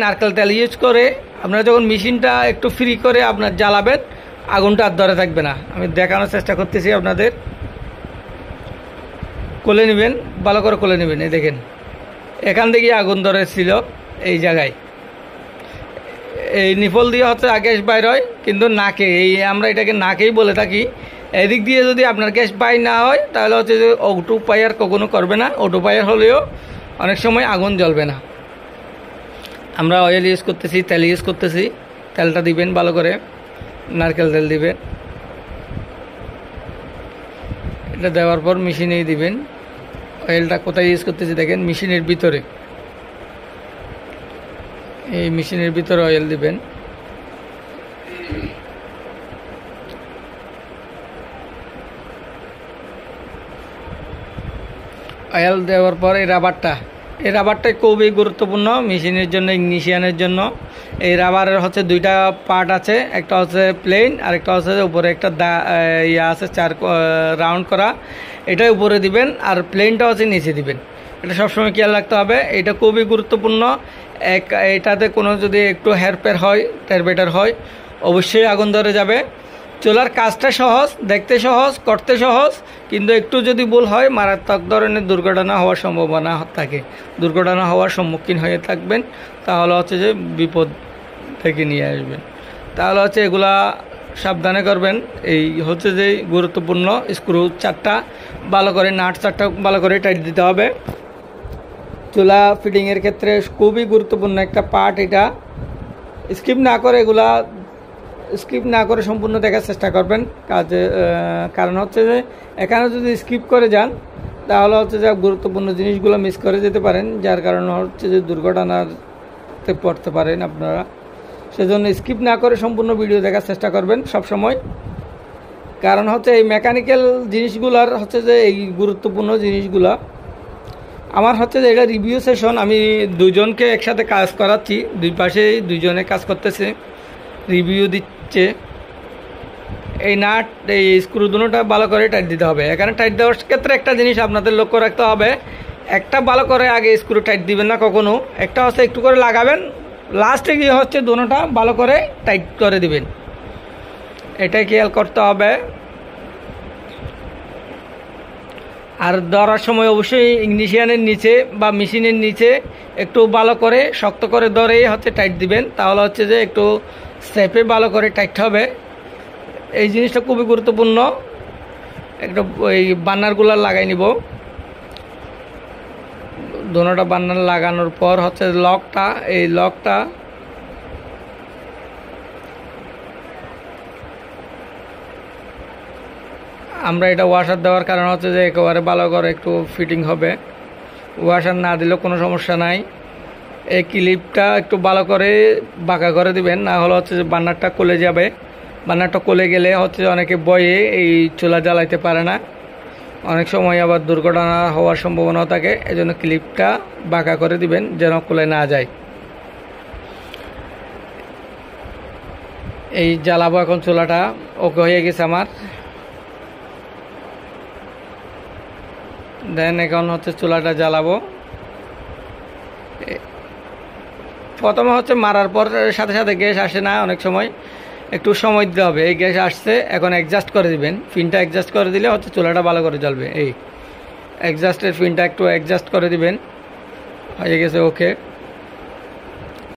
নারকেল তেল ইউজ করে আপনারা যখন মেশিনটা একটু ফ্রি করে আপনার জ্বালাবেন, আগুনটা আর ধরে থাকবে না। আমি দেখানোর চেষ্টা করতেছি আপনাদের। কোলে নেবেন, ভালো করে কোলে নেবেন। এই দেখেন এখান থেকে আগুন ধরে ছিল এই জায়গায়। এই নিফল দিয়ে হচ্ছে গ্যাস বাইর হয়, কিন্তু নাকে, এই আমরা এটাকে নাকেই বলে থাকি। এদিক দিয়ে যদি আপনার গ্যাস বাইর না হয় তাহলে হচ্ছে যে অটো ফায়ার কখনো করবে না। অটো ফায়ার হলেও অনেক সময় আগুন জ্বলবে না। আমরা অয়েল ইউজ করতেছি, তেল ইউজ করতেছি। তেলটা দিবেন ভালো করে, নারকেল তেল দিবেন। এটা দেওয়ার পর মেশিনেই দিবেন। অয়েলটা কোথায় ইউজ করতেছি দেখেন, মেশিনের ভিতরে। এই মেশিনের ভিতরে অয়েল দিবেন। অয়েল দেওয়ার পর এই রাবারটা খুবই গুরুত্বপূর্ণ মেশিনের জন্য, ইগনিশিয়ানের জন্য। এই রাবারের হচ্ছে দুইটা পার্ট আছে, একটা হচ্ছে প্লেন আর একটা হচ্ছে উপরে একটা ইয়া আছে চার রাউন্ড করা, এটাই উপরে দিবেন আর প্লেনটা হচ্ছে নিচে দিবেন। এটা সবসময় খেয়াল রাখতে হবে, এটা খুবই গুরুত্বপূর্ণ। এটাতে কোনো যদি একটু হেরফের হয়, টেরবেটার হয়, অবশ্যই আগুন ধরে যাবে। চুলার কাজটা সহজ, দেখতে সহজ, করতে সহজ, কিন্তু একটু যদি ভুল হয় মারাত্মক ধরনের দুর্ঘটনা হওয়ার সম্ভাবনা থাকে। দুর্ঘটনা হওয়ার সম্মুখীন হয়ে থাকবেন, তাহলে হচ্ছে যে বিপদ থেকে নিয়ে আসবেন। তাহলে হচ্ছে এগুলা সাবধানে করবেন। এই হচ্ছে যে গুরুত্বপূর্ণ স্ক্রু চারটা ভালো করে, নাট চারটা ভালো করে টাইট দিতে হবে। চুলা ফিটিংয়ের ক্ষেত্রে খুবই গুরুত্বপূর্ণ একটা পার্ট এটা। স্কিপ না করে সম্পূর্ণ দেখার চেষ্টা করবেন কাজে। কারণ হচ্ছে যে এখানে যদি স্কিপ করে যান তাহলে হচ্ছে যে গুরুত্বপূর্ণ জিনিসগুলো মিস করে যেতে পারেন, যার কারণে হচ্ছে যে দুর্ঘটনাতে পড়তে পারেন আপনারা। সেজন্য স্কিপ না করে সম্পূর্ণ ভিডিও দেখার চেষ্টা করবেন সব সময়। কারণ হচ্ছে এই মেকানিক্যাল জিনিসগুলোর হচ্ছে যে এই গুরুত্বপূর্ণ জিনিসগুলো আমার হচ্ছে যে এটা রিভিউ সেশন। আমি দুজনকে একসাথে কাজ করাচ্ছি, দুই পাশেই দুইজনে কাজ করতেছে, রিভিউ দিচ্ছে। এই নাট, এই স্ক্রু দুটোটা ভালো করে টাইট দিতে হবে। এখানে টাইট দেওয়ার ক্ষেত্রে একটা জিনিস আপনাদের লক্ষ্য রাখতে হবে, একটা ভালো করে আগে স্ক্রু টাইট দিবেন না কখনো, একটা হচ্ছে একটু করে লাগাবেন, লাস্টে গিয়ে হচ্ছে দুটোটা ভালো করে টাইট করে দিবেন। এটাই খেয়াল করতে হবে। আর ধরার সময় অবশ্যই ইগনিশিয়ানের নিচে বা মেশিনের নিচে একটু ভালো করে শক্ত করে ধরেই হচ্ছে টাইট দিবেন, তাহলে হচ্ছে যে একটু সেফে ভালো করে টাইট হবে। এই জিনিসটা খুবই গুরুত্বপূর্ণ। একটু ওই বার্নারগুলো লাগাই নিব। দোনোটা বার্নার লাগানোর পর হচ্ছে লকটা, এই লকটা আমরা এটা ওয়াশার দেওয়ার কারণ হচ্ছে যে একেবারে ভালো করে একটু ফিটিং হবে। ওয়াশার না দিলেও কোনো সমস্যা নাই। এই ক্লিপটা একটু ভালো করে বাঁকা করে দিবেন, না হলে হচ্ছে যে বার্নারটা কলে যাবে। বার্নারটা কলে গেলে হচ্ছে অনেকে বয়ে এই চুলা জ্বালাইতে পারে না, অনেক সময় আবার দুর্ঘটনা হওয়ার সম্ভাবনা থাকে। এজন্য ক্লিপটা বাঁকা করে দিবেন যেন কলে না যায়। এই জ্বালাবো এখন চুলাটা, ওকে হয়ে গেছে আমার। দেন এখন হচ্ছে চুলাটা জ্বালাবো। প্রথমে হচ্ছে মারার পর সাথে সাথে গ্যাস আসে না, অনেক সময় একটু সময় দিতে হবে। এই গ্যাস আসছে, এখন অ্যাডজাস্ট করে দিবেন। পিনটা অ্যাডজাস্ট করে দিলে হচ্ছে চুলাটা ভালো করে জ্বলবে। এই অ্যাডজাস্টের পিনটা একটু অ্যাডজাস্ট করে দিবেন, হয়ে গেছে ওকে।